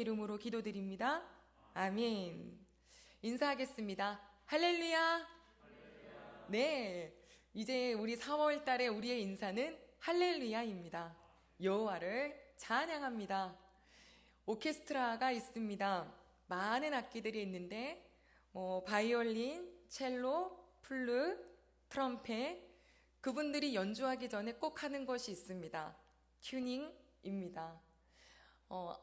이름으로 기도드립니다. 아멘. 인사하겠습니다. 할렐루야. 네, 이제 우리 4월 달에 우리의 인사는 할렐루야입니다. 여호와를 찬양합니다. 오케스트라가 있습니다. 많은 악기들이 있는데 바이올린, 첼로, 플룻, 트럼펫, 그분들이 연주하기 전에 꼭 하는 것이 있습니다. 튜닝입니다.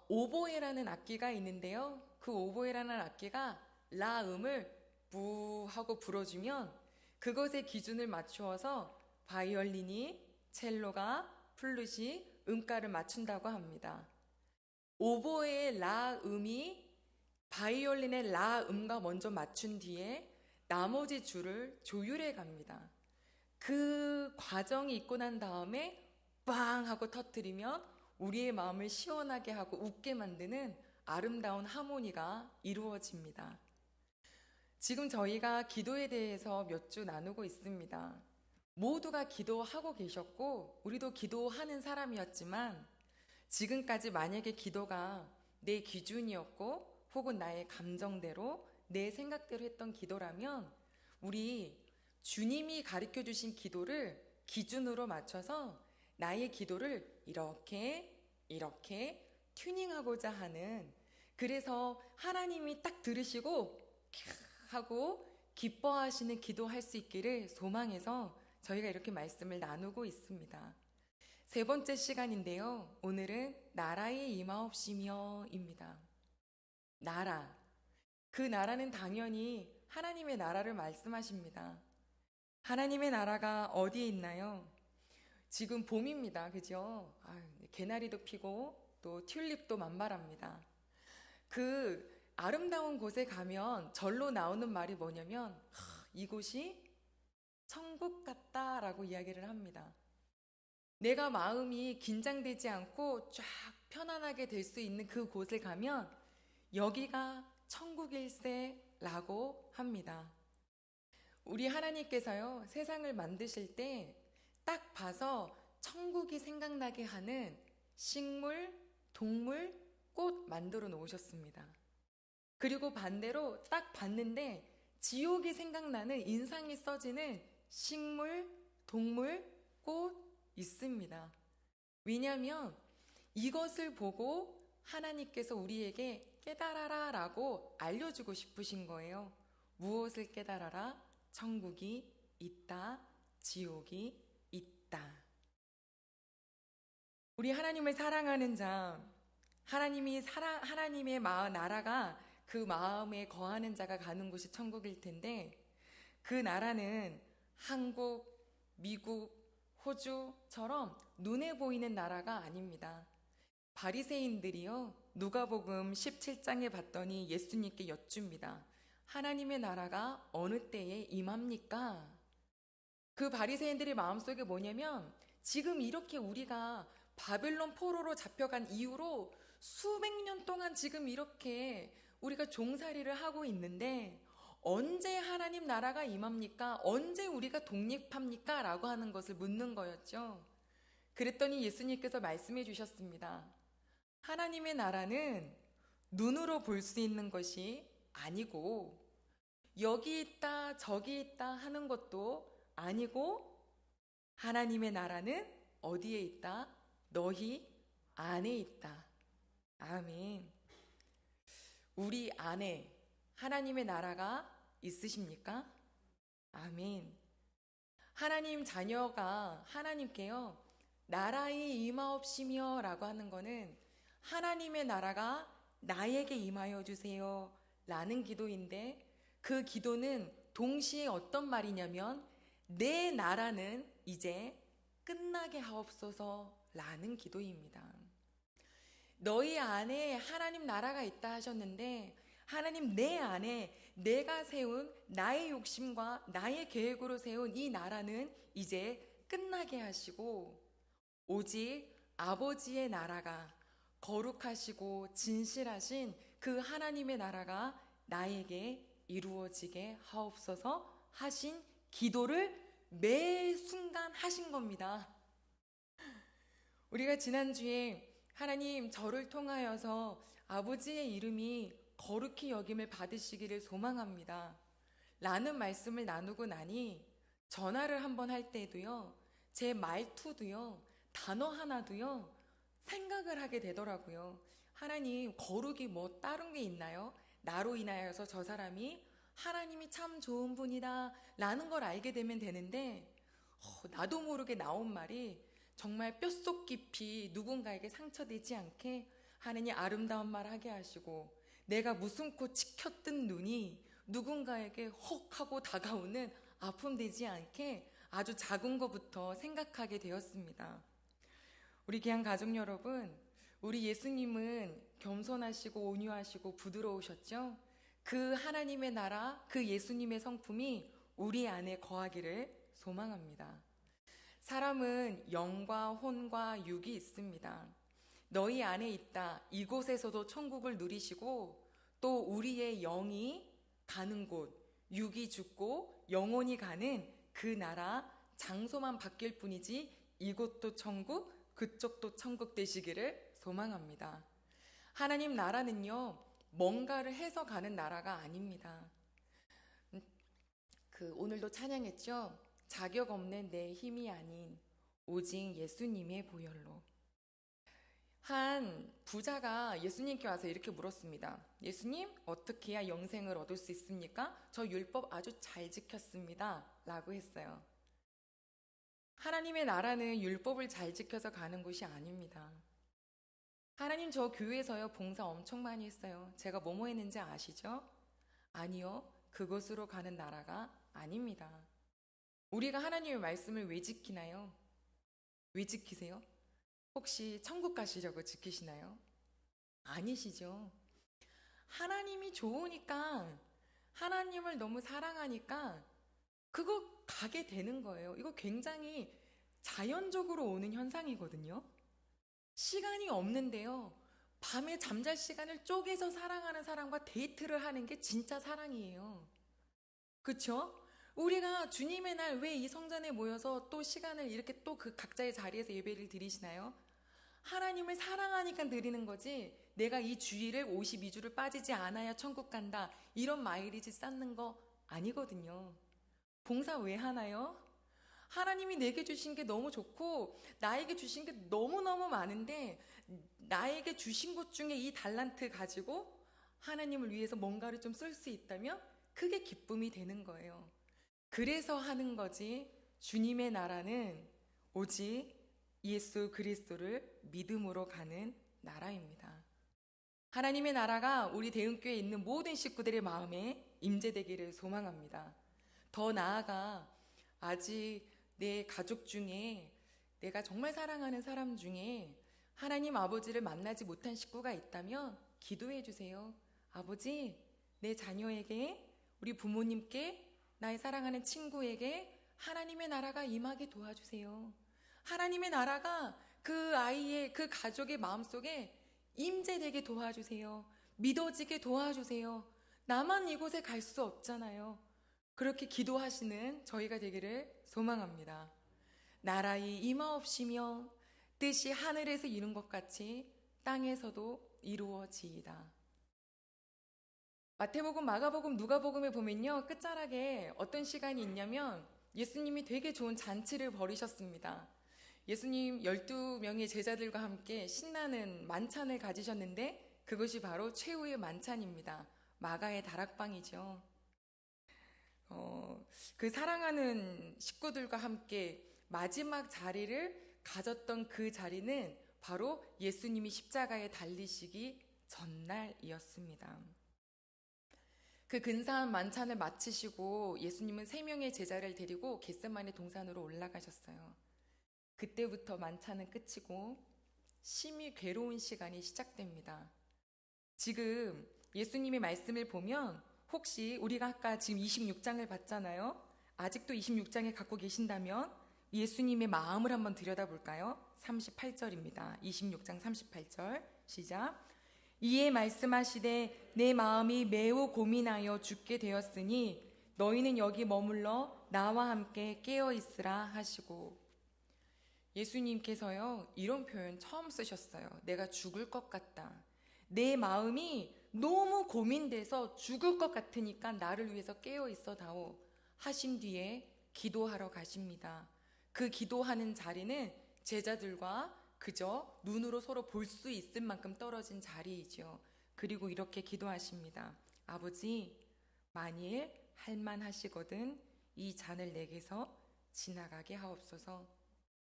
오보에라는 악기가 있는데요. 그 오보에라는 악기가 라 음을 부 하고 불어주면 그것의 기준을 맞추어서 바이올린이, 첼로가, 플룻이 음가를 맞춘다고 합니다. 오보에의 라 음이 바이올린의 라 음과 먼저 맞춘 뒤에 나머지 줄을 조율해 갑니다. 그 과정이 있고 난 다음에 빵 하고 터뜨리면 우리의 마음을 시원하게 하고 웃게 만드는 아름다운 하모니가 이루어집니다. 지금 저희가 기도에 대해서 몇 주 나누고 있습니다. 모두가 기도하고 계셨고 우리도 기도하는 사람이었지만 지금까지 만약에 기도가 내 기준이었고 혹은 나의 감정대로 내 생각대로 했던 기도라면 우리 주님이 가르쳐 주신 기도를 기준으로 맞춰서 나의 기도를 이렇게 튜닝하고자 하는, 그래서 하나님이 딱 들으시고 하고 기뻐하시는 기도할 수 있기를 소망해서 저희가 이렇게 말씀을 나누고 있습니다. 세 번째 시간인데요. 오늘은 나라의 임하옵시며입니다. 나라. 그 나라는 당연히 하나님의 나라를 말씀하십니다. 하나님의 나라가 어디에 있나요? 지금 봄입니다. 그죠? 개나리도 피고 또 튤립도 만발합니다. 그 아름다운 곳에 가면 절로 나오는 말이 뭐냐면 이곳이 천국 같다라고 이야기를 합니다. 내가 마음이 긴장되지 않고 쫙 편안하게 될 수 있는 그 곳에 가면 여기가 천국일세라고 합니다. 우리 하나님께서요, 세상을 만드실 때 딱 봐서 천국이 생각나게 하는 식물, 동물, 꽃 만들어 놓으셨습니다. 그리고 반대로 딱 봤는데 지옥이 생각나는, 인상이 써지는 식물, 동물, 꽃 있습니다. 왜냐하면 이것을 보고 하나님께서 우리에게 깨달아라 라고 알려주고 싶으신 거예요. 무엇을 깨달아라? 천국이 있다, 지옥이 있다. 우리 하나님을 사랑하는 자, 하나님의 나라가 그 마음에 거하는 자가 가는 곳이 천국일 텐데 그 나라는 한국, 미국, 호주처럼 눈에 보이는 나라가 아닙니다. 바리새인들이요, 누가복음 17장에 봤더니 예수님께 여쭙니다. 하나님의 나라가 어느 때에 임합니까? 그 바리새인들의 마음속에 뭐냐면 지금 이렇게 우리가 바벨론 포로로 잡혀간 이후로 수백 년 동안 지금 이렇게 우리가 종살이를 하고 있는데 언제 하나님 나라가 임합니까? 언제 우리가 독립합니까? 라고 하는 것을 묻는 거였죠. 그랬더니 예수님께서 말씀해 주셨습니다. 하나님의 나라는 눈으로 볼 수 있는 것이 아니고 여기 있다 저기 있다 하는 것도 아니고 하나님의 나라는 어디에 있다? 너희 안에 있다. 아멘. 우리 안에 하나님의 나라가 있으십니까? 아멘. 하나님 자녀가 하나님께요, 나라의 임하옵시며 라고 하는 거는 하나님의 나라가 나에게 임하여 주세요 라는 기도인데, 그 기도는 동시에 어떤 말이냐면 내 나라는 이제 끝나게 하옵소서 라는 기도입니다. 너희 안에 하나님 나라가 있다 하셨는데 하나님 내 안에 내가 세운 나의 욕심과 나의 계획으로 세운 이 나라는 이제 끝나게 하시고 오직 아버지의 나라가, 거룩하시고 진실하신 그 하나님의 나라가 나에게 이루어지게 하옵소서 하신 기도를 매 순간 하신 겁니다. 우리가 지난주에 하나님 저를 통하여서 아버지의 이름이 거룩히 여김을 받으시기를 소망합니다. 라는 말씀을 나누고 나니 전화를 한번 할 때도요, 제 말투도요, 단어 하나도요, 생각을 하게 되더라고요. 하나님, 거룩이 뭐 다른 게 있나요? 나로 인하여서 저 사람이 하나님이 참 좋은 분이다 라는 걸 알게 되면 되는데, 나도 모르게 나온 말이 정말 뼛속 깊이 누군가에게 상처되지 않게 하느님 아름다운 말 하게 하시고, 내가 무심코 치켜뜬 눈이 누군가에게 헉 하고 다가오는 아픔 되지 않게 아주 작은 것부터 생각하게 되었습니다. 우리 귀한 가족 여러분, 우리 예수님은 겸손하시고 온유하시고 부드러우셨죠? 그 하나님의 나라, 그 예수님의 성품이 우리 안에 거하기를 소망합니다. 사람은 영과 혼과 육이 있습니다. 너희 안에 있다. 이곳에서도 천국을 누리시고, 또 우리의 영이 가는 곳, 육이 죽고 영혼이 가는 그 나라, 장소만 바뀔 뿐이지 이곳도 천국, 그쪽도 천국 되시기를 소망합니다. 하나님 나라는요, 뭔가를 해서 가는 나라가 아닙니다. 오늘도 찬양했죠? 자격 없는 내 힘이 아닌 오직 예수님의 보혈로. 한 부자가 예수님께 와서 이렇게 물었습니다. 예수님, 어떻게 해야 영생을 얻을 수 있습니까? 저 율법 아주 잘 지켰습니다. 라고 했어요. 하나님의 나라는 율법을 잘 지켜서 가는 곳이 아닙니다. 하나님, 저 교회에서요 봉사 엄청 많이 했어요. 제가 뭐뭐 했는지 아시죠? 아니요, 그곳으로 가는 나라가 아닙니다. 우리가 하나님의 말씀을 왜 지키나요? 왜 지키세요? 혹시 천국 가시려고 지키시나요? 아니시죠? 하나님이 좋으니까, 하나님을 너무 사랑하니까 그거 가게 되는 거예요. 이거 굉장히 자연적으로 오는 현상이거든요. 시간이 없는데요, 밤에 잠잘 시간을 쪼개서 사랑하는 사람과 데이트를 하는 게 진짜 사랑이에요. 그쵸? 우리가 주님의 날 왜 이 성전에 모여서 또 시간을 이렇게 또 그 각자의 자리에서 예배를 드리시나요? 하나님을 사랑하니까 드리는 거지, 내가 이 주일을 52주를 빠지지 않아야 천국 간다 이런 마일리지 쌓는 거 아니거든요. 봉사 왜 하나요? 하나님이 내게 주신 게 너무 좋고 나에게 주신 게 너무너무 많은데, 나에게 주신 것 중에 이 달란트 가지고 하나님을 위해서 뭔가를 좀 쓸 수 있다면 그게 기쁨이 되는 거예요. 그래서 하는 거지, 주님의 나라는 오직 예수 그리스도를 믿음으로 가는 나라입니다. 하나님의 나라가 우리 대흥교회에 있는 모든 식구들의 마음에 임재되기를 소망합니다. 더 나아가 아직 내 가족 중에, 내가 정말 사랑하는 사람 중에 하나님 아버지를 만나지 못한 식구가 있다면 기도해 주세요. 아버지, 내 자녀에게, 우리 부모님께, 나의 사랑하는 친구에게 하나님의 나라가 임하게 도와주세요. 하나님의 나라가 그 아이의, 그 가족의 마음속에 임재되게 도와주세요. 믿어지게 도와주세요. 나만 이곳에 갈 수 없잖아요. 그렇게 기도하시는 저희가 되기를 소망합니다. 나라의 임하옵시며 뜻이 하늘에서 이룬 것 같이 땅에서도 이루어지이다. 마태복음, 마가복음, 누가복음에 보면요, 끝자락에 어떤 시간이 있냐면 예수님이 되게 좋은 잔치를 벌이셨습니다. 예수님 12명의 제자들과 함께 신나는 만찬을 가지셨는데, 그것이 바로 최후의 만찬입니다. 마가의 다락방이죠. 그 사랑하는 식구들과 함께 마지막 자리를 가졌던 그 자리는 바로 예수님이 십자가에 달리시기 전날이었습니다. 그 근사한 만찬을 마치시고 예수님은 3명의 제자를 데리고 겟세마네 동산으로 올라가셨어요. 그때부터 만찬은 끝이고 심히 괴로운 시간이 시작됩니다. 지금 예수님의 말씀을 보면, 혹시 우리가 아까 지금 26장을 봤잖아요. 아직도 26장에 갖고 계신다면 예수님의 마음을 한번 들여다볼까요? 38절입니다. 26장 38절 시작. 이에 말씀하시되 내 마음이 매우 고민하여 죽게 되었으니 너희는 여기 머물러 나와 함께 깨어 있으라 하시고. 예수님께서요, 이런 표현 처음 쓰셨어요. 내가 죽을 것 같다. 내 마음이 너무 고민돼서 죽을 것 같으니까 나를 위해서 깨어 있어 다오 하신 뒤에 기도하러 가십니다. 그 기도하는 자리는 제자들과 그저 눈으로 서로 볼 수 있을 만큼 떨어진 자리이죠. 그리고 이렇게 기도하십니다. 아버지, 만일 할만하시거든 이 잔을 내게서 지나가게 하옵소서.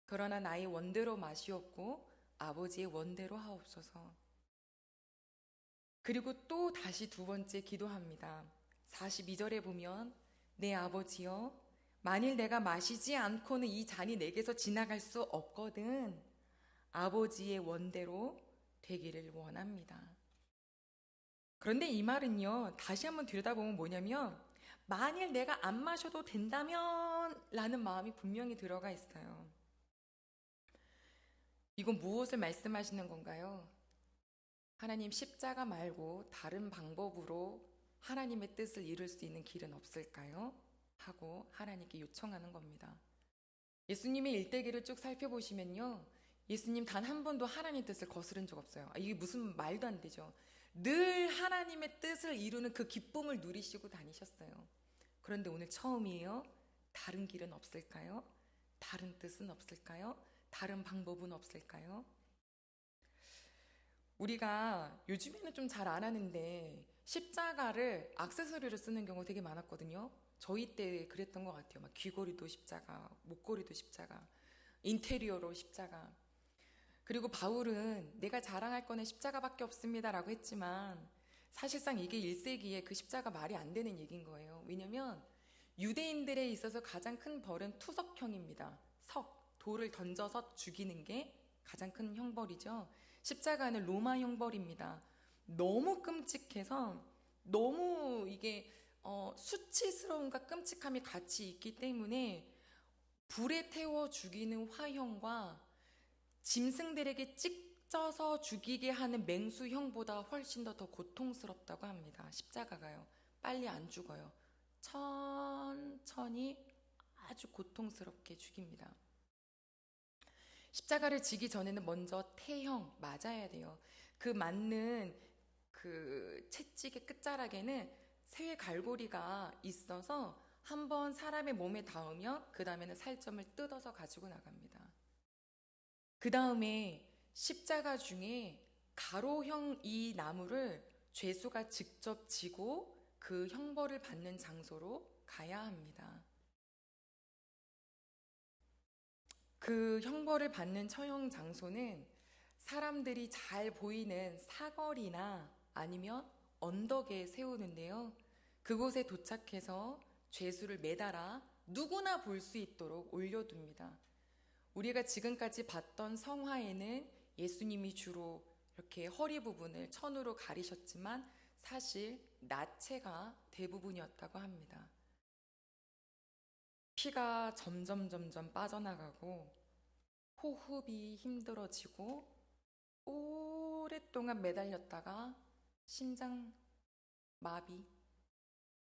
그러나 나의 원대로 마시옵고 아버지의 원대로 하옵소서. 그리고 또 다시 두 번째 기도합니다. 42절에 보면 내 아버지여, 만일 내가 마시지 않고는 이 잔이 내게서 지나갈 수 없거든 아버지의 원대로 되기를 원합니다. 그런데 이 말은요, 다시 한번 들여다보면 뭐냐면 만일 내가 안 마셔도 된다면 라는 마음이 분명히 들어가 있어요. 이건 무엇을 말씀하시는 건가요? 하나님, 십자가 말고 다른 방법으로 하나님의 뜻을 이룰 수 있는 길은 없을까요? 하고 하나님께 요청하는 겁니다. 예수님의 일대기를 쭉 살펴보시면요, 예수님 단 한 번도 하나님의 뜻을 거스른 적 없어요. 이게 무슨 말도 안 되죠. 늘 하나님의 뜻을 이루는 그 기쁨을 누리시고 다니셨어요. 그런데 오늘 처음이에요. 다른 길은 없을까요? 다른 뜻은 없을까요? 다른 방법은 없을까요? 우리가 요즘에는 좀 잘 안 하는데 십자가를 액세서리로 쓰는 경우 되게 많았거든요. 저희 때 그랬던 것 같아요. 막 귀걸이도 십자가, 목걸이도 십자가, 인테리어로 십자가. 그리고 바울은 내가 자랑할 거는 십자가밖에 없습니다라고 했지만 사실상 이게 1세기에 그 십자가 말이 안 되는 얘기인 거예요. 왜냐면 유대인들에 있어서 가장 큰 벌은 투석형입니다. 돌을 던져서 죽이는 게 가장 큰 형벌이죠. 십자가는 로마 형벌입니다. 너무 끔찍해서 너무 이게 수치스러움과 끔찍함이 같이 있기 때문에 불에 태워 죽이는 화형과 짐승들에게 찍져서 죽이게 하는 맹수형보다 훨씬 더 고통스럽다고 합니다. 십자가가요. 빨리 안 죽어요. 천천히 아주 고통스럽게 죽입니다. 십자가를 지기 전에는 먼저 태형 맞아야 돼요. 그 맞는 그 채찍의 끝자락에는 새 갈고리가 있어서 한번 사람의 몸에 닿으면 그 다음에는 살점을 뜯어서 가지고 나갑니다. 그 다음에 십자가 중에 가로형 이 나무를 죄수가 직접 지고 그 형벌을 받는 장소로 가야 합니다. 그 형벌을 받는 처형 장소는 사람들이 잘 보이는 사거리나 아니면 언덕에 세우는데요. 그곳에 도착해서 죄수를 매달아 누구나 볼 수 있도록 올려둡니다. 우리가 지금까지 봤던 성화에는 예수님이 주로 이렇게 허리 부분을 천으로 가리셨지만 사실 나체가 대부분이었다고 합니다. 피가 점점 빠져나가고 호흡이 힘들어지고 오랫동안 매달렸다가 심장 마비,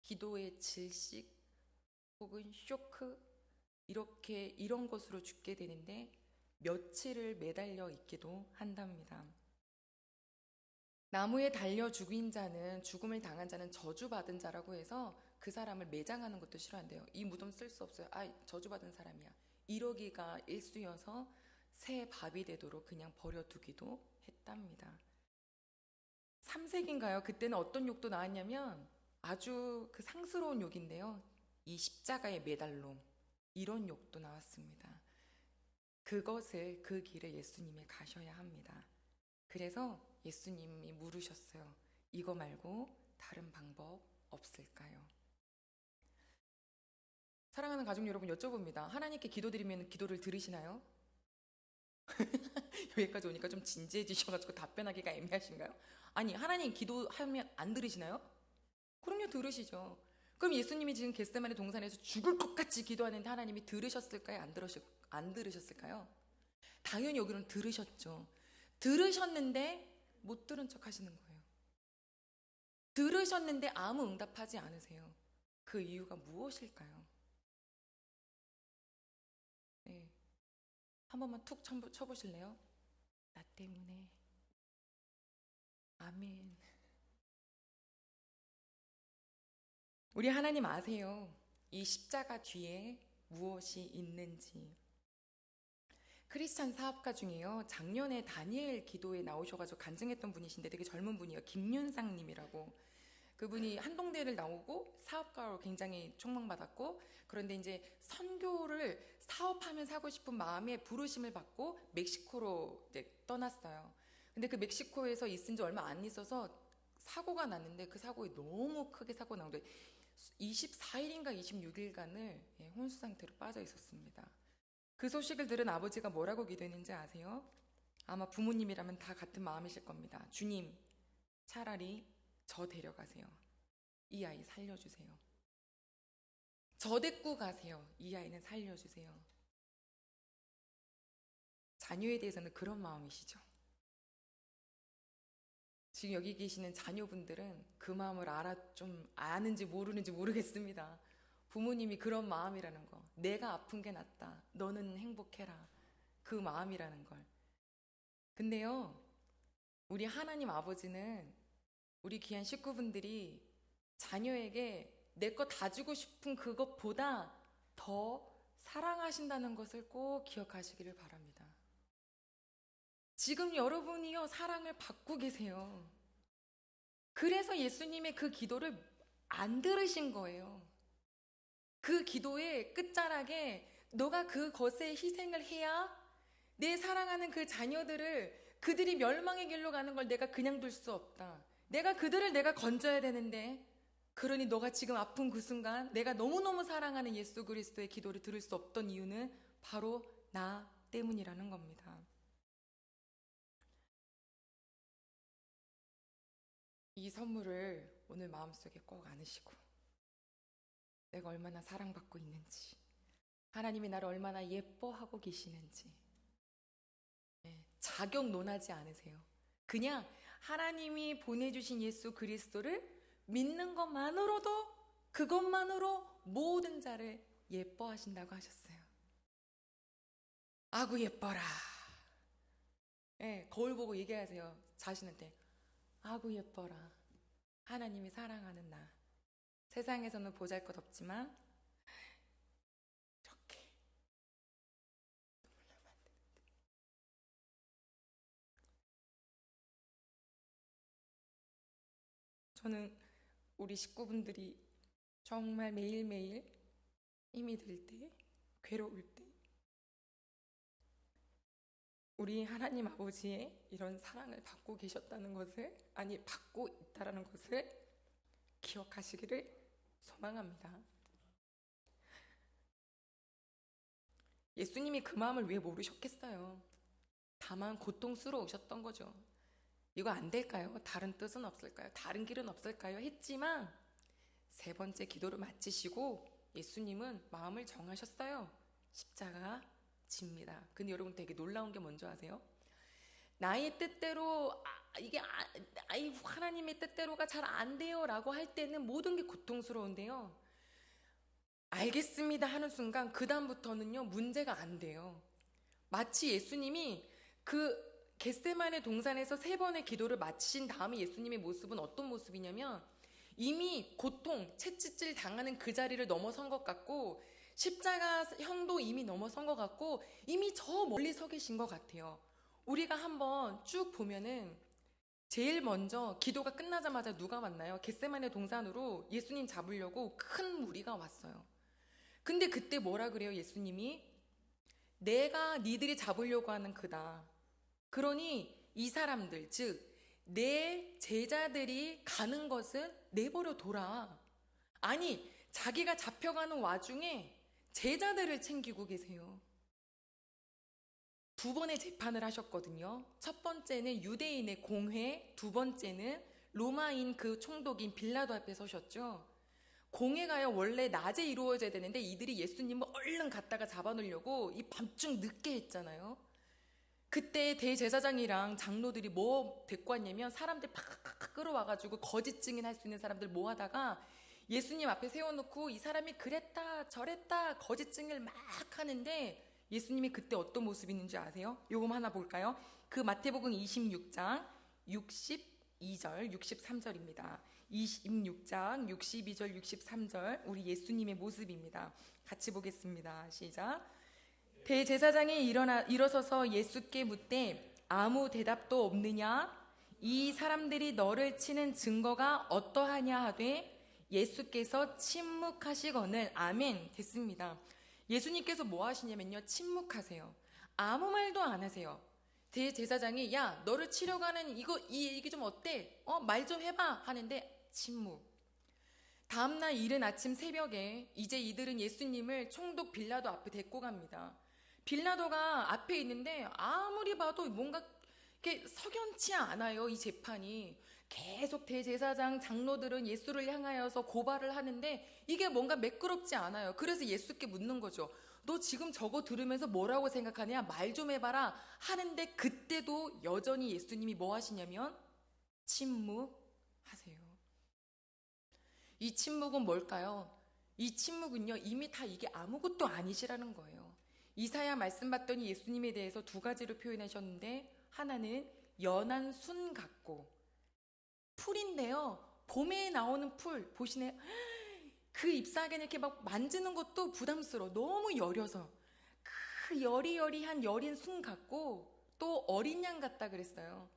기도의 질식 혹은 쇼크 이런 것으로 죽게 되는데 며칠을 매달려 있기도 한답니다. 나무에 달려 죽은 자는 죽음을 당한 자는 저주받은 자라고 해서 그 사람을 매장하는 것도 싫어한대요. 이 무덤 쓸 수 없어요. 저주받은 사람이야. 이러기가 일쑤여서 새 밥이 되도록 그냥 버려두기도 했답니다. 3세기인가요? 그때는 어떤 욕도 나왔냐면 아주 그 상스러운 욕인데요. 이 십자가의 매달롬 이런 욕도 나왔습니다. 그 길을 예수님이 가셔야 합니다. 그래서 예수님이 물으셨어요. 이거 말고 다른 방법 없을까요? 사랑하는 가족 여러분, 여쭤봅니다. 하나님께 기도드리면 기도를 들으시나요? 여기까지 오니까 좀 진지해지셔가지고 답변하기가 애매하신가요? 아니, 하나님 기도하면 안 들으시나요? 그럼요, 들으시죠. 그럼 예수님이 지금 겟세마네 동산에서 죽을 것 같이 기도하는데 하나님이 들으셨을까요? 안 들으셨을까요? 당연히 여기는 들으셨죠. 들으셨는데 못 들은 척 하시는 거예요. 들으셨는데 아무 응답하지 않으세요. 그 이유가 무엇일까요? 네. 한 번만 툭 쳐보실래요? 나 때문에 아멘. 우리 하나님 아세요. 이 십자가 뒤에 무엇이 있는지. 크리스찬 사업가 중에요. 작년에 다니엘 기도에 나오셔가지고 간증했던 분이신데 되게 젊은 분이에요. 김윤상 님이라고. 그분이 한동대를 나오고 사업가로 굉장히 촉망받았고, 그런데 이제 선교를 사업하면서 하고 싶은 마음에 부르심을 받고 멕시코로 이제 떠났어요. 근데 그 멕시코에서 있은 지 얼마 안 있어서 사고가 났는데 그 사고에 너무 크게 사고 난 거예요. 24일인가 26일간을 혼수 상태로 빠져 있었습니다. 그 소식을 들은 아버지가 뭐라고 기도했는지 아세요? 아마 부모님이라면 다 같은 마음이실 겁니다. 주님, 차라리 저 데려가세요. 이 아이 살려주세요. 저 데리고 가세요. 이 아이는 살려주세요. 자녀에 대해서는 그런 마음이시죠. 지금 여기 계시는 자녀분들은 그 마음을 좀 아는지 모르는지 모르겠습니다. 부모님이 그런 마음이라는 거. 내가 아픈 게 낫다. 너는 행복해라. 그 마음이라는 걸. 근데요, 우리 하나님 아버지는 우리 귀한 식구분들이 자녀에게 내 거 다 주고 싶은 그것보다 더 사랑하신다는 것을 꼭 기억하시기를 바랍니다. 지금 여러분이요, 사랑을 받고 계세요. 그래서 예수님의 그 기도를 안 들으신 거예요. 그 기도의 끝자락에 너가 그것에 희생을 해야 내 사랑하는 그 자녀들을, 그들이 멸망의 길로 가는 걸 내가 그냥 둘 수 없다. 내가 건져야 되는데, 그러니 너가 지금 아픈 그 순간 내가 너무너무 사랑하는 예수 그리스도의 기도를 들을 수 없던 이유는 바로 나 때문이라는 겁니다. 이 선물을 오늘 마음속에 꼭 안으시고, 내가 얼마나 사랑받고 있는지, 하나님이 나를 얼마나 예뻐하고 계시는지, 자격 논하지 않으세요. 그냥 하나님이 보내주신 예수 그리스도를 믿는 것만으로도, 그것만으로 모든 자를 예뻐하신다고 하셨어요. 아구 예뻐라. 거울 보고 얘기하세요. 자신한테. 아구 예뻐라. 하나님이 사랑하는 나. 세상에서는 보잘것없지만 이렇게 눈물 나면 안 되는데. 저는 우리 식구분들이 정말 매일매일 힘이 들 때, 괴로울 때, 우리 하나님 아버지의 이런 사랑을 받고 계셨다는 것을, 아니 받고 있다라는 것을 기억하시기를 소망합니다. 예수님이 그 마음을 왜 모르셨겠어요? 다만 고통스러우셨던 거죠. 이거 안 될까요? 다른 뜻은 없을까요? 다른 길은 없을까요? 했지만 세 번째 기도를 마치시고 예수님은 마음을 정하셨어요. 십자가 집니다. 근데 여러분 되게 놀라운 게 뭔지 아세요? 나의 뜻대로 하나님의 뜻대로가 잘 안 돼요 라고 할 때는 모든 게 고통스러운데요, 알겠습니다 하는 순간 그 다음부터는요 문제가 안 돼요. 마치 예수님이 그 겟세마네 동산에서 세 번의 기도를 마치신 다음에 예수님의 모습은 어떤 모습이냐면, 이미 고통, 채찍질 당하는 그 자리를 넘어선 것 같고, 십자가 형도 이미 넘어선 것 같고, 이미 저 멀리 서 계신 것 같아요. 우리가 한번 쭉 보면은 제일 먼저 기도가 끝나자마자 누가 왔나요? 겟세마네 동산으로 예수님 잡으려고 큰 무리가 왔어요. 근데 그때 뭐라 그래요? 예수님이 내가 니들이 잡으려고 하는 그다. 그러니 이 사람들, 즉 내 제자들이 가는 것은 내버려 둬라. 아니, 자기가 잡혀가는 와중에 제자들을 챙기고 계세요. 두 번의 재판을 하셨거든요. 첫 번째는 유대인의 공회, 두 번째는 로마인 그 총독인 빌라도 앞에 서셨죠. 공회가요 원래 낮에 이루어져야 되는데 이들이 예수님을 얼른 갔다가 잡아놓으려고 이 밤중 늦게 했잖아요. 그때 대제사장이랑 장로들이 뭐 데리고 왔냐면 사람들 팍팍 끌어와가지고 거짓 증인할 수 있는 사람들 모아다가 예수님 앞에 세워놓고 이 사람이 그랬다 저랬다 거짓 증인을 막 하는데, 예수님이 그때 어떤 모습이 있는지 아세요? 요거 하나 볼까요? 그 마태복음 26장 60, 62절, 63절입니다. 26장 62절, 63절 우리 예수님의 모습입니다. 같이 보겠습니다. 시작. 대제사장이 일어서서 예수께 묻되 아무 대답도 없느냐? 이 사람들이 너를 치는 증거가 어떠하냐 하되 예수께서 침묵하시거늘. 아멘. 됐습니다. 예수님께서 뭐 하시냐면요, 침묵하세요. 아무 말도 안 하세요. 대제사장이 야 너를 치려고 하는 이 얘기 좀 어때? 말 좀 해봐 하는데 침묵. 다음날 이른 아침 새벽에 이제 이들은 예수님을 총독 빌라도 앞에 데리고 갑니다. 빌라도가 앞에 있는데 아무리 봐도 뭔가 이렇게 석연치 않아요. 이 재판이 계속 대제사장 장로들은 예수를 향하여서 고발을 하는데 이게 뭔가 매끄럽지 않아요. 그래서 예수께 묻는 거죠. 너 지금 저거 들으면서 뭐라고 생각하냐? 말 좀 해봐라 하는데 그때도 여전히 예수님이 뭐 하시냐면 침묵하세요. 이 침묵은 뭘까요? 이 침묵은요, 이미 다 이게 아무것도 아니시라는 거예요. 이사야 말씀 봤더니 예수님에 대해서 두 가지로 표현하셨는데, 하나는 연한 순 같고, 풀인데요, 봄에 나오는 풀 보시네. 그 잎사귀를 이렇게 막 만지는 것도 부담스러워. 너무 여려서. 그 여리여리한 여린 순 같고 또 어린 양 같다 그랬어요.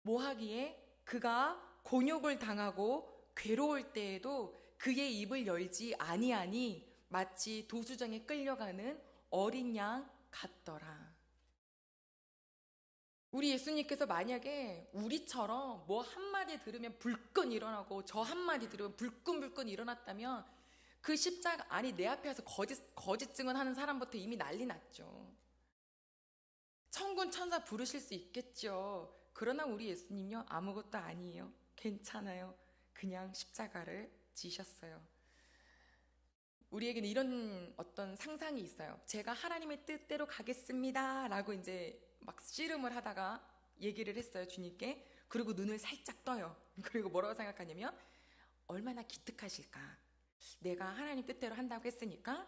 뭐 하기에? 그가 곤욕을 당하고 괴로울 때에도 그의 입을 열지 아니하니 마치 도수장에 끌려가는 어린 양 같더라. 우리 예수님께서 만약에 우리처럼 뭐 한마디 들으면 불끈 일어나고 저 한마디 들으면 불끈불끈 일어났다면 그 십자가, 아니 내 앞에 와서 거짓 증언하는 사람부터 이미 난리 났죠. 천군 천사 부르실 수 있겠죠. 그러나 우리 예수님요, 아무것도 아니에요. 괜찮아요. 그냥 십자가를 지셨어요. 우리에게는 이런 어떤 상상이 있어요. 제가 하나님의 뜻대로 가겠습니다 라고 이제 막 씨름을 하다가 얘기를 했어요, 주님께. 그리고 눈을 살짝 떠요. 그리고 뭐라고 생각하냐면 얼마나 기특하실까. 내가 하나님 뜻대로 한다고 했으니까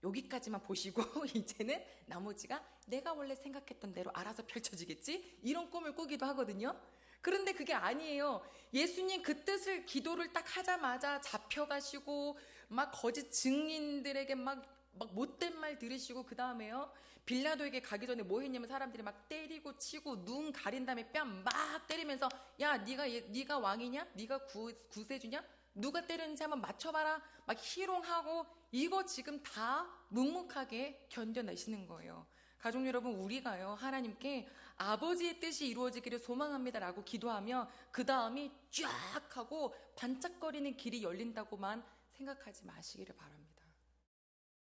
여기까지만 보시고 이제는 나머지가 내가 원래 생각했던 대로 알아서 펼쳐지겠지? 이런 꿈을 꾸기도 하거든요. 그런데 그게 아니에요. 예수님 그 뜻을, 기도를 딱 하자마자 잡혀가시고 막 거짓 증인들에게 막 못된 말 들으시고, 그 다음에요, 빌라도에게 가기 전에 뭐 했냐면 사람들이 막 때리고 치고 눈 가린 다음에 뺨 막 때리면서 야 네가 왕이냐? 네가 구세주냐? 누가 때렸는지 한번 맞춰봐라. 막 희롱하고, 이거 지금 다 묵묵하게 견뎌내시는 거예요. 가족 여러분, 우리가요 하나님께 아버지의 뜻이 이루어지기를 소망합니다 라고 기도하며 그 다음이 쫙 하고 반짝거리는 길이 열린다고만 생각하지 마시기를 바랍니다.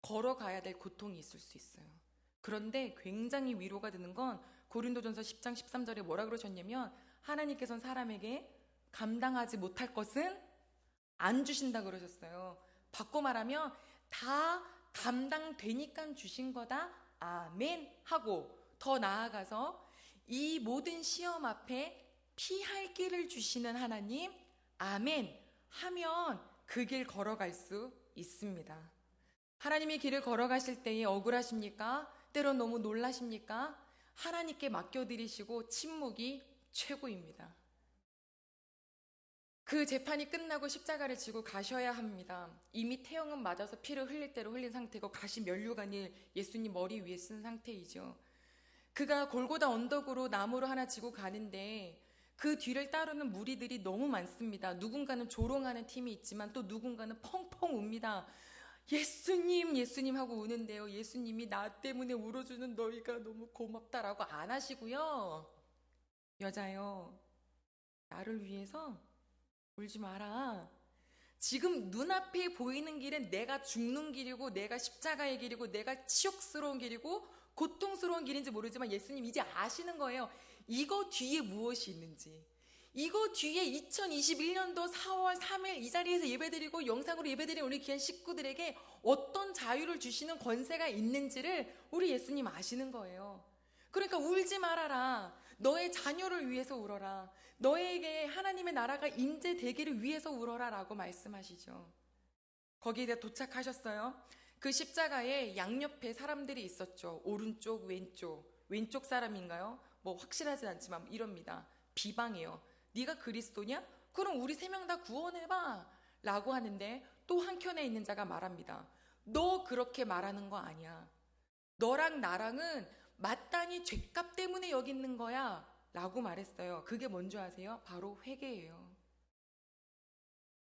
걸어가야 될 고통이 있을 수 있어요. 그런데 굉장히 위로가 되는 건 고린도전서 10장 13절에 뭐라 그러셨냐면 하나님께서는 사람에게 감당하지 못할 것은 안 주신다 그러셨어요. 바꿔 말하면 다 감당되니까 주신 거다. 아멘 하고 더 나아가서 이 모든 시험 앞에 피할 길을 주시는 하나님, 아멘 하면 그 길 걸어갈 수 있습니다. 하나님이 길을 걸어가실 때에 억울하십니까? 때론 너무 놀라십니까? 하나님께 맡겨드리시고 침묵이 최고입니다. 그 재판이 끝나고 십자가를 지고 가셔야 합니다. 이미 태형은 맞아서 피를 흘릴 대로 흘린 상태고 가시 면류관을 예수님 머리 위에 쓴 상태이죠. 그가 골고다 언덕으로 나무로 하나 지고 가는데 그 뒤를 따르는 무리들이 너무 많습니다. 누군가는 조롱하는 팀이 있지만 또 누군가는 펑펑 웁니다. 예수님, 예수님 하고 우는데요, 예수님이 나 때문에 울어주는 너희가 너무 고맙다라고 안 하시고요, 여자요, 나를 위해서 울지 마라. 지금 눈앞에 보이는 길은 내가 죽는 길이고 내가 십자가의 길이고 내가 치욕스러운 길이고 고통스러운 길인지 모르지만 예수님 이제 아시는 거예요. 이거 뒤에 무엇이 있는지. 이거 뒤에 2021년도 4월 3일 이 자리에서 예배드리고 영상으로 예배드리는 우리 귀한 식구들에게 어떤 자유를 주시는 권세가 있는지를 우리 예수님 아시는 거예요. 그러니까 울지 말아라. 너의 자녀를 위해서 울어라. 너에게 하나님의 나라가 임재되기를 위해서 울어라 라고 말씀하시죠. 거기에 도착하셨어요. 그 십자가에 양옆에 사람들이 있었죠. 오른쪽 왼쪽 사람인가요? 뭐 확실하지 않지만 이럽니다. 비방해요. 네가 그리스도냐? 그럼 우리 세 명 다 구원해봐 라고 하는데 또 한켠에 있는 자가 말합니다. 너 그렇게 말하는 거 아니야. 너랑 나랑은 마땅히 죄값 때문에 여기 있는 거야 라고 말했어요. 그게 뭔지 아세요? 바로 회개예요.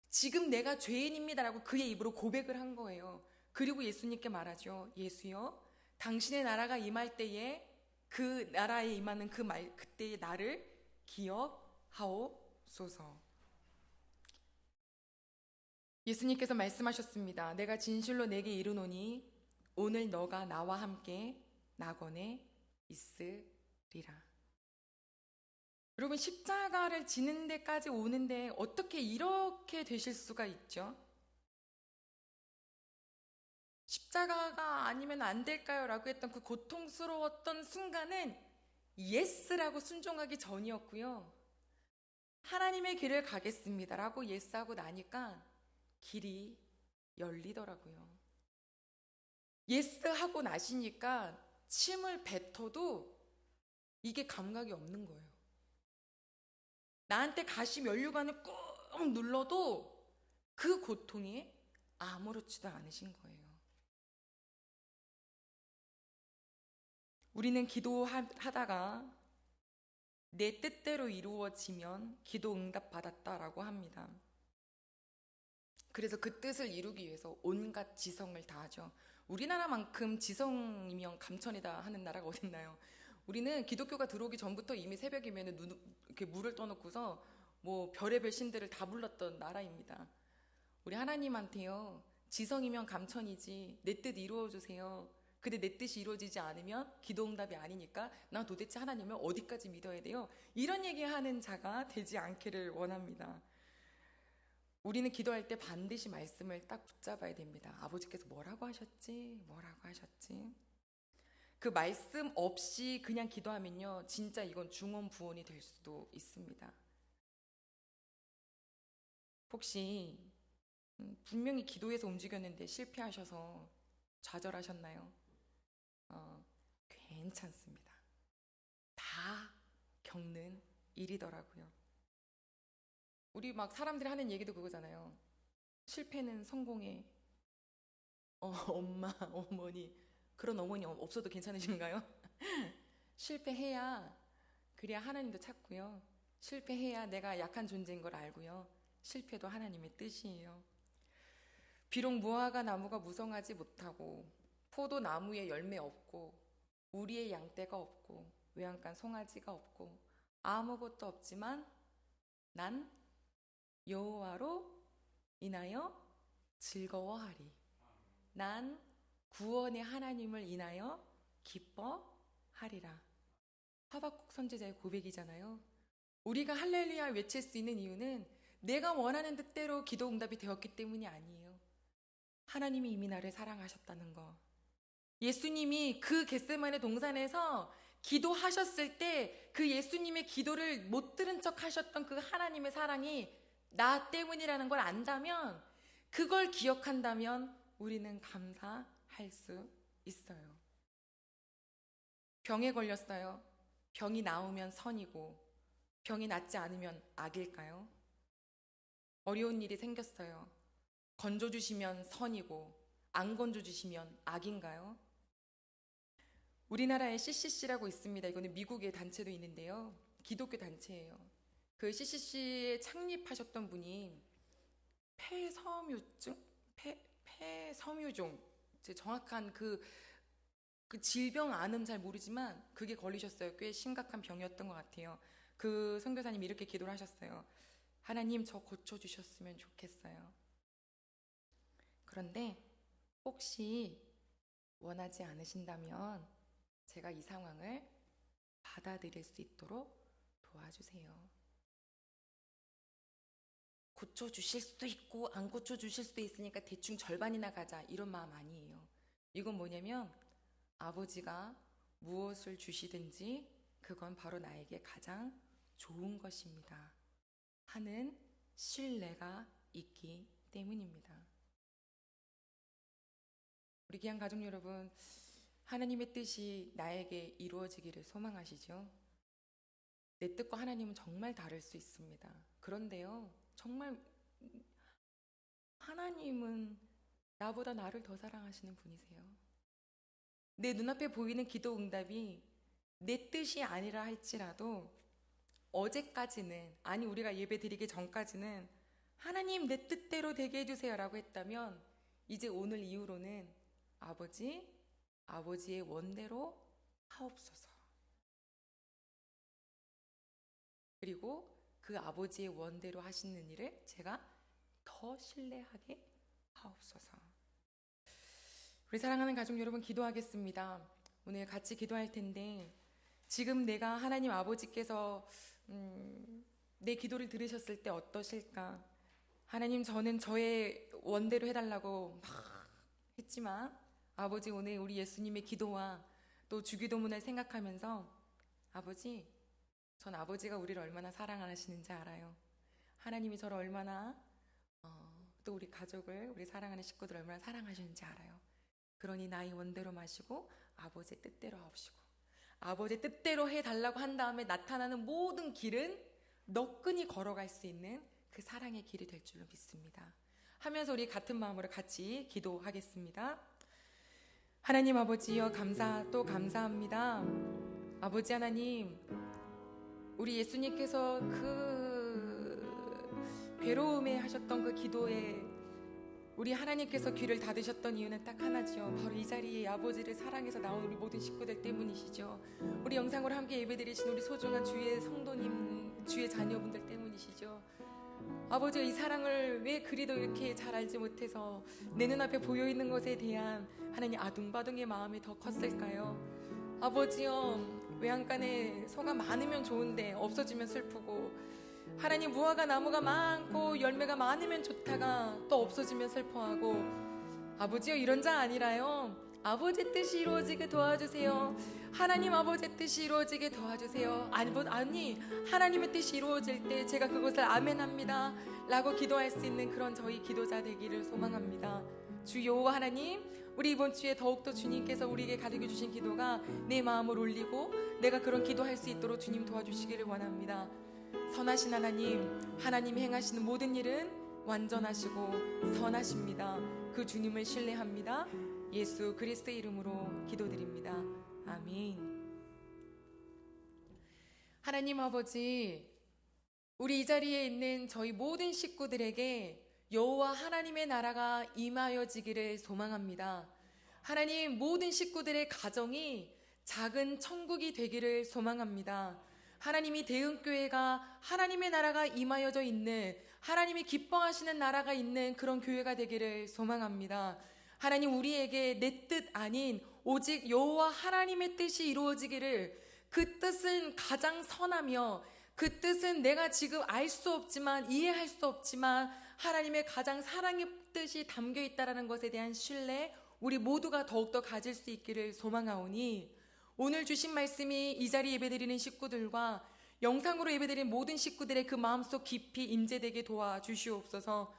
지금 내가 죄인입니다라고 그의 입으로 고백을 한 거예요. 그리고 예수님께 말하죠. 예수여, 당신의 나라가 임할 때에 그 나라에 임하는 그때의 나를 기억하옵소서. 예수님께서 말씀하셨습니다. 내가 진실로 내게 이르노니 오늘 너가 나와 함께 낙원에 있으리라. 여러분, 십자가를 지는 데까지 오는데 어떻게 이렇게 되실 수가 있죠? 십자가가 아니면 안 될까요? 라고 했던 그 고통스러웠던 순간은 예스라고 순종하기 전이었고요. 하나님의 길을 가겠습니다 라고 예스하고 나니까 길이 열리더라고요. 예스하고 나시니까 침을 뱉어도 이게 감각이 없는 거예요. 나한테 가시 면류관을 꾹 눌러도 그 고통이 아무렇지도 않으신 거예요. 우리는 기도하다가 내 뜻대로 이루어지면 기도 응답 받았다라고 합니다. 그래서 그 뜻을 이루기 위해서 온갖 지성을 다하죠. 우리나라만큼 지성이면 감천이다 하는 나라가 어딨나요? 우리는 기독교가 들어오기 전부터 이미 새벽이면 이렇게 물을 떠놓고서 뭐 별의별 신들을 다 불렀던 나라입니다. 우리 하나님한테요, 지성이면 감천이지 내 뜻 이루어주세요. 근데 내 뜻이 이루어지지 않으면 기도응답이 아니니까 나 도대체 하나님을 어디까지 믿어야 돼요? 이런 얘기하는 자가 되지 않기를 원합니다. 우리는 기도할 때 반드시 말씀을 딱 붙잡아야 됩니다. 아버지께서 뭐라고 하셨지? 뭐라고 하셨지? 그 말씀 없이 그냥 기도하면요, 진짜 이건 중언부언이 될 수도 있습니다. 혹시 분명히 기도해서 움직였는데 실패하셔서 좌절하셨나요? 괜찮습니다. 다 겪는 일이더라고요. 우리 막 사람들이 하는 얘기도 그거잖아요. 실패는 성공의 엄마, 어머니. 그런 어머니 없어도 괜찮으신가요? 실패해야, 그래야 하나님도 찾고요. 실패해야 내가 약한 존재인 걸 알고요. 실패도 하나님의 뜻이에요. 비록 무화과 나무가 무성하지 못하고 포도나무에 열매 없고 우리의 양떼가 없고 외양간 송아지가 없고 아무것도 없지만 난 여호와로 인하여 즐거워하리. 난 구원의 하나님을 인하여 기뻐하리라. 하박국 선지자의 고백이잖아요. 우리가 할렐루야 외칠 수 있는 이유는 내가 원하는 뜻대로 기도 응답이 되었기 때문이 아니에요. 하나님이 이미 나를 사랑하셨다는 거. 예수님이 그 겟세마네 동산에서 기도하셨을 때 그 예수님의 기도를 못 들은 척 하셨던 그 하나님의 사랑이 나 때문이라는 걸 안다면, 그걸 기억한다면 우리는 감사할 수 있어요. 병에 걸렸어요. 병이 나으면 선이고 병이 낫지 않으면 악일까요? 어려운 일이 생겼어요. 건져주시면 선이고 안 건져주시면 악인가요? 우리나라에 CCC라고 있습니다. 이거는 미국의 단체도 있는데요. 기독교 단체예요. 그 CCC에 창립하셨던 분이 폐섬유종, 제 정확한 그 질병 아는 잘 모르지만 그게 걸리셨어요. 꽤 심각한 병이었던 것 같아요. 그 선교사님이 이렇게 기도를 하셨어요. 하나님, 저 고쳐주셨으면 좋겠어요. 그런데 혹시 원하지 않으신다면 제가 이 상황을 받아들일 수 있도록 도와주세요. 고쳐주실 수도 있고 안 고쳐주실 수도 있으니까 대충 절반이나 가자, 이런 마음 아니에요. 이건 뭐냐면 아버지가 무엇을 주시든지 그건 바로 나에게 가장 좋은 것입니다 하는 신뢰가 있기 때문입니다. 우리 귀한 가족 여러분, 하나님의 뜻이 나에게 이루어지기를 소망하시죠? 내 뜻과 하나님은 정말 다를 수 있습니다. 그런데요, 정말 하나님은 나보다 나를 더 사랑하시는 분이세요. 내 눈앞에 보이는 기도 응답이 내 뜻이 아니라 할지라도 어제까지는, 아니 우리가 예배 드리기 전까지는 하나님 내 뜻대로 되게 해주세요 라고 했다면, 이제 오늘 이후로는 아버지의 원대로 하옵소서. 그리고 그 아버지의 원대로 하시는 일을 제가 더 신뢰하게 하옵소서. 우리 사랑하는 가족 여러분, 기도하겠습니다. 오늘 같이 기도할 텐데, 지금 내가 하나님 아버지께서 내 기도를 들으셨을 때 어떠실까? 하나님, 저는 저의 원대로 해달라고 막 했지만 아버지, 오늘 우리 예수님의 기도와 또 주기도문을 생각하면서 아버지, 전 아버지가 우리를 얼마나 사랑하시는지 알아요. 하나님이 저를 얼마나 또 우리 가족을, 우리 사랑하는 식구들 얼마나 사랑하시는지 알아요. 그러니 나의 원대로 마시고 아버지의 뜻대로 하옵시고, 아버지의 뜻대로 해달라고 한 다음에 나타나는 모든 길은 너끈히 걸어갈 수 있는 그 사랑의 길이 될 줄로 믿습니다. 하면서 우리 같은 마음으로 같이 기도하겠습니다. 하나님 아버지여, 감사합니다. 아버지 하나님, 우리 예수님께서 그 괴로움에 하셨던 그 기도에 우리 하나님께서 귀를 닫으셨던 이유는 딱 하나죠. 바로 이 자리에 아버지를 사랑해서 나온 우리 모든 식구들 때문이시죠. 우리 영상으로 함께 예배드리신 우리 소중한 주의 성도님, 주의 자녀분들 때문이시죠. 아버지, 이 사랑을 왜 그리도 이렇게 잘 알지 못해서 내 눈앞에 보여있는 것에 대한 하나님 아둥바둥의 마음이 더 컸을까요? 아버지요, 외양간에 소가 많으면 좋은데 없어지면 슬프고, 하나님 무화과 나무가 많고 열매가 많으면 좋다가 또 없어지면 슬퍼하고, 아버지요, 이런 자 아니라요, 아버지 뜻이 이루어지게 도와주세요. 하나님 아버지의 뜻이 이루어지게 도와주세요. 아니 하나님의 뜻이 이루어질 때 제가 그것을 아멘합니다 라고 기도할 수 있는 그런 저희 기도자 되기를 소망합니다. 주 여호와 하나님, 우리 이번 주에 더욱더 주님께서 우리에게 가르쳐 주신 기도가 내 마음을 올리고 내가 그런 기도할 수 있도록 주님 도와주시기를 원합니다. 선하신 하나님, 하나님이 행하시는 모든 일은 완전하시고 선하십니다. 그 주님을 신뢰합니다. 예수 그리스도의 이름으로 기도드립니다. 아멘. 하나님 아버지, 우리 이 자리에 있는 저희 모든 식구들에게 여호와 하나님의 나라가 임하여지기를 소망합니다. 하나님, 모든 식구들의 가정이 작은 천국이 되기를 소망합니다. 하나님이 대흥교회가 하나님의 나라가 임하여져 있는, 하나님이 기뻐하시는 나라가 있는 그런 교회가 되기를 소망합니다. 하나님, 우리에게 내 뜻 아닌 오직 여호와 하나님의 뜻이 이루어지기를, 그 뜻은 가장 선하며 그 뜻은 내가 지금 알 수 없지만, 이해할 수 없지만 하나님의 가장 사랑의 뜻이 담겨 있다는 것에 대한 신뢰, 우리 모두가 더욱더 가질 수 있기를 소망하오니, 오늘 주신 말씀이 이 자리 예배드리는 식구들과 영상으로 예배드리는 모든 식구들의 그 마음속 깊이 임재되게 도와주시옵소서.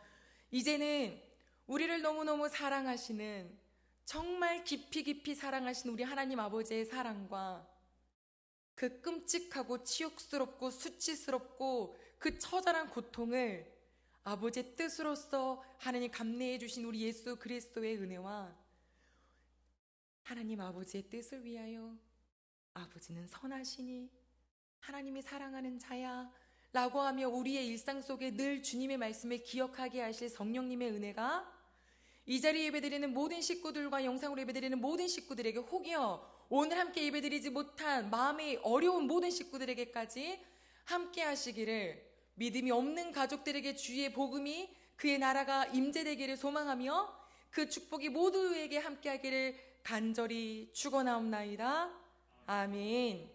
이제는 우리를 너무너무 사랑하시는, 정말 깊이 사랑하시는 우리 하나님 아버지의 사랑과 그 끔찍하고 치욕스럽고 수치스럽고 그 처절한 고통을 아버지의 뜻으로서 하나님 감내해 주신 우리 예수 그리스도의 은혜와 하나님 아버지의 뜻을 위하여, 아버지는 선하시니 하나님이 사랑하는 자야 라고 하며 우리의 일상 속에 늘 주님의 말씀을 기억하게 하실 성령님의 은혜가 이 자리에 예배드리는 모든 식구들과 영상으로 예배드리는 모든 식구들에게, 혹여 오늘 함께 예배드리지 못한 마음이 어려운 모든 식구들에게까지 함께 하시기를, 믿음이 없는 가족들에게 주의 복음이, 그의 나라가 임재되기를 소망하며 그 축복이 모두에게 함께 하기를 간절히 축원하옵나이다. 아멘.